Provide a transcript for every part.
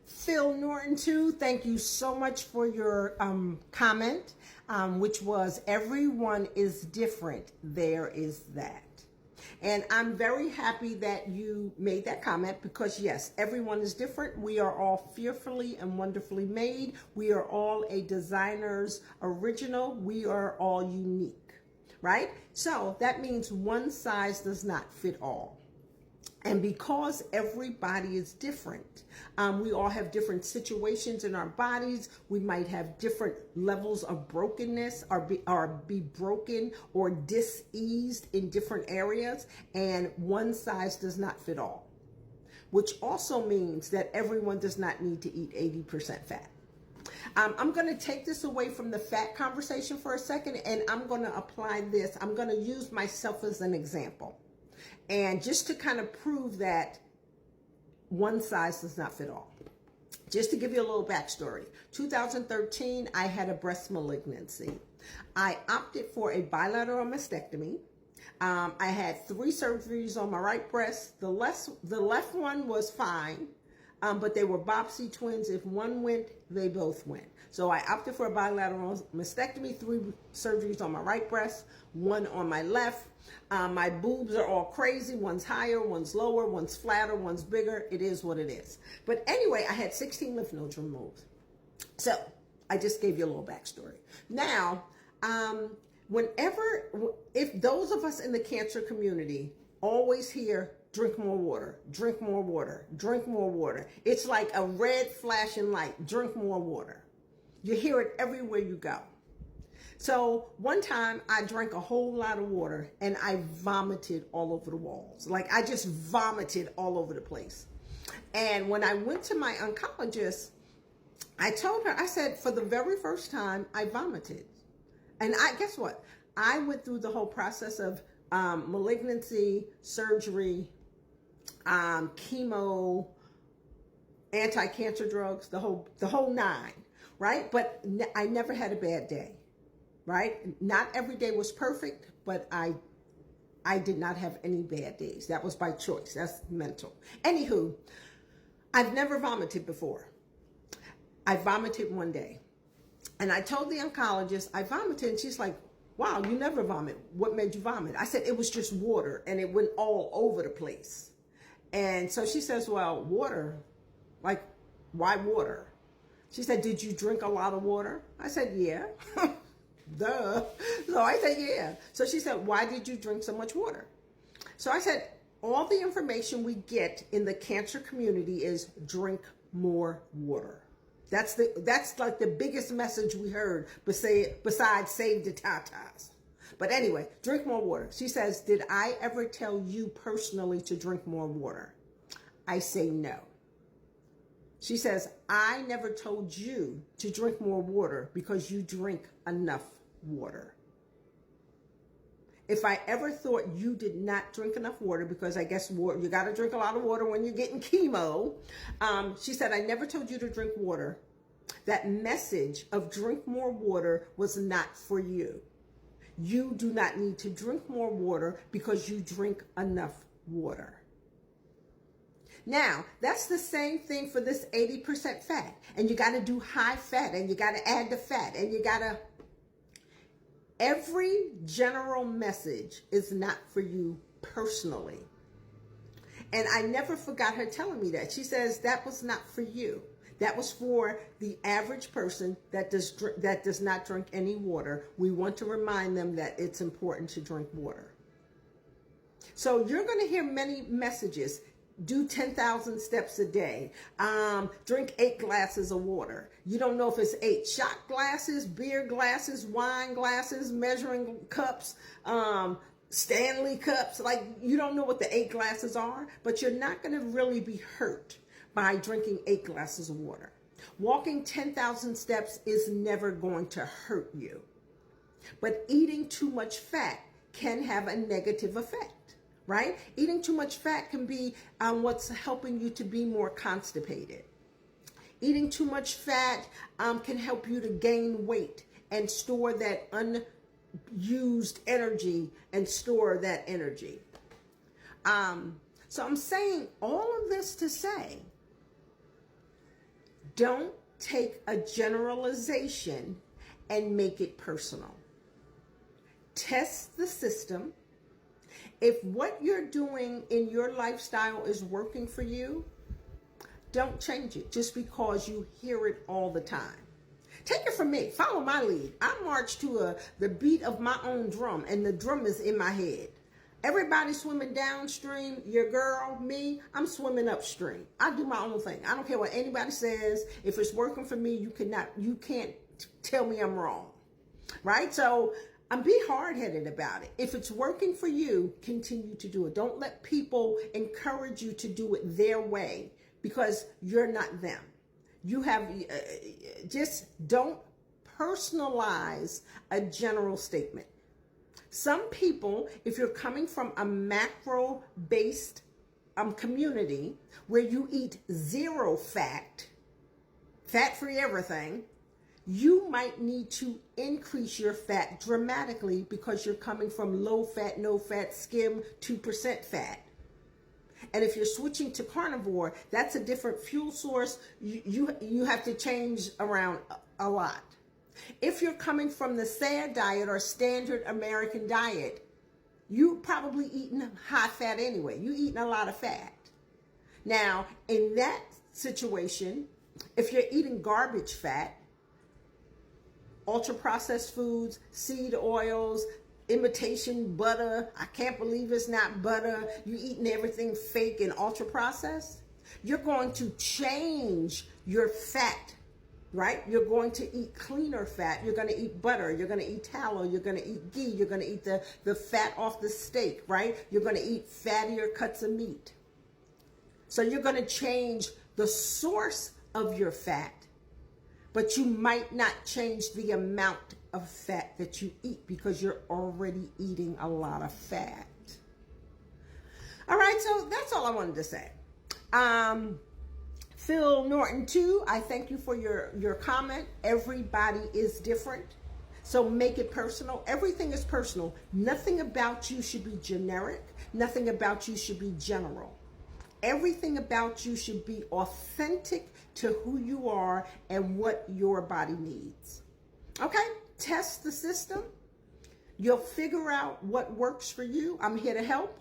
Phil Norton too. Thank you so much for your comment, which was everyone is different. There is that. And I'm very happy that you made that comment because yes, everyone is different. We are all fearfully and wonderfully made. We are all a designer's original. We are all unique, right? So that means one size does not fit all. And because everybody is different, we all have different situations in our bodies. We might have different levels of brokenness or be broken or diseased in different areas. And one size does not fit all, which also means that everyone does not need to eat 80% fat. I'm going to take this away from the fat conversation for a second, and I'm going to apply this. I'm going to use myself as an example. And just to kind of prove that one size does not fit all. Just to give you a little backstory. 2013, I had a breast malignancy. I opted for a bilateral mastectomy. I had 3 surgeries on my right breast. The left one was fine, but they were Bobbsey twins. If one went, they both went. So I opted for a bilateral mastectomy, 3 surgeries on my right breast, 1 on my left. My boobs are all crazy. One's higher, one's lower, one's flatter, one's bigger. It is what it is. But anyway, I had 16 lymph nodes removed. So I just gave you a little backstory. Now, if those of us in the cancer community always hear, drink more water, drink more water, drink more water. It's like a red flashing light, drink more water. You hear it everywhere you go. So one time I drank a whole lot of water and I vomited all over the walls. Like I just vomited all over the place. And when I went to my oncologist, I told her, I said, for the very first time, I vomited. And guess what? I went through the whole process of malignancy, surgery, chemo, anti-cancer drugs, the whole 9, right? But I never had a bad day. Right? Not every day was perfect, but I did not have any bad days. That was by choice. That's mental. Anywho, I've never vomited before. I vomited one day. And I told the oncologist I vomited, and she's like, wow, you never vomit. What made you vomit? I said, it was just water, and it went all over the place. And so she says, well, water? Like, why water? She said, did you drink a lot of water? I said, yeah. Duh. So I said, yeah. So she said, why did you drink so much water? So I said, all the information we get in the cancer community is drink more water. That's like the biggest message we heard besides save the tatas. But anyway, drink more water. She says, did I ever tell you personally to drink more water? I say no. She says, I never told you to drink more water because you drink enough water. If I ever thought you did not drink enough water, because I guess you got to drink a lot of water when you're getting chemo, she said, I never told you to drink water. That message of drink more water was not for you. You do not need to drink more water because you drink enough water. Now, that's the same thing for this 80% fat. And you got to do high fat, and you got to add the fat, and you got to... Every general message is not for you personally. And I never forgot her telling me that. She says that was not for you. That was for the average person that does not drink any water. We want to remind them that it's important to drink water. So you're going to hear many messages. Do 10,000 steps a day. Drink 8 glasses of water. You don't know if it's 8 shot glasses, beer glasses, wine glasses, measuring cups, Stanley cups. Like, you don't know what the 8 glasses are, but you're not going to really be hurt by drinking 8 glasses of water. Walking 10,000 steps is never going to hurt you. But eating too much fat can have a negative effect. Right? Eating too much fat can be what's helping you to be more constipated. Eating too much fat can help you to gain weight and store that unused energy and store that energy. So I'm saying all of this to say Don't take a generalization and make it personal. Test the system. If what you're doing in your lifestyle is working for you, don't change it just because you hear it all the time. Take it from me. Follow my lead. I march to the beat of my own drum, and the drum is in my head. Everybody swimming downstream, your girl, me, I'm swimming upstream. I do my own thing. I don't care what anybody says. If it's working for me, you can't tell me I'm wrong. Right? So be hard-headed about it. If it's working for you, continue to do it. Don't let people encourage you to do it their way because you're not them. You have, just don't personalize a general statement. Some people, if you're coming from a macro-based community where you eat zero fat, fat-free everything, you might need to increase your fat dramatically because you're coming from low fat, no fat, skim, 2% fat. And if you're switching to carnivore, that's a different fuel source. You have to change around a lot. If you're coming from the SAD diet or standard American diet, you probably eating high fat anyway. You eating a lot of fat. Now, in that situation, if you're eating garbage fat, ultra processed foods, seed oils, imitation butter, I can't believe it's not butter, you eating everything fake and ultra processed, you're going to change your fat, right? You're going to eat cleaner fat. You're going to eat butter. You're going to eat tallow. You're going to eat ghee. You're going to eat the fat off the steak, right? You're going to eat fattier cuts of meat. So you're going to change the source of your fat, but you might not change the amount of fat that you eat because you're already eating a lot of fat. All right, so that's all I wanted to say. Phil Norton too, I thank you for your comment. Everybody is different, so make it personal. Everything is personal. Nothing about you should be generic. Nothing about you should be general. Everything about you should be authentic to who you are and what your body needs. Okay? Test the system. You'll figure out what works for you. I'm here to help.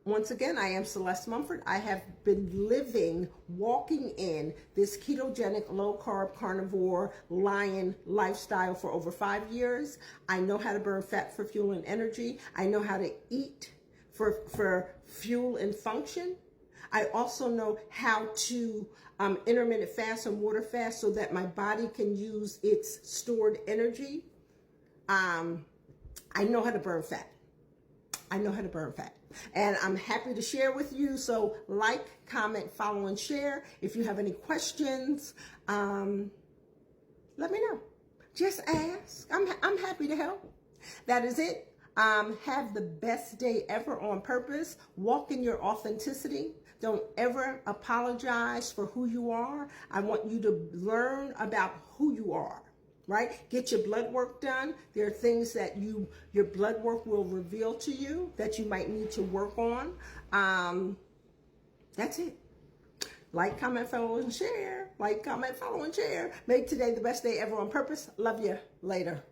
Once again, I am Celeste Mumford. I have been walking in this ketogenic, low-carb, carnivore, lion lifestyle for over 5 years. I know how to burn fat for fuel and energy. I know how to eat for fuel and function. I also know how to intermittent fast and water fast so that my body can use its stored energy. I know how to burn fat. I know how to burn fat. And I'm happy to share with you. So like, comment, follow, and share. If you have any questions, let me know. Just ask. I'm happy to help. That is it. Have the best day ever on purpose. Walk in your authenticity. Don't ever apologize for who you are. I want you to learn about who you are, right? Get your blood work done. There are things that your blood work will reveal to you that you might need to work on. That's it. Like, comment, follow, and share. Like, comment, follow, and share. Make today the best day ever on purpose. Love you. Later.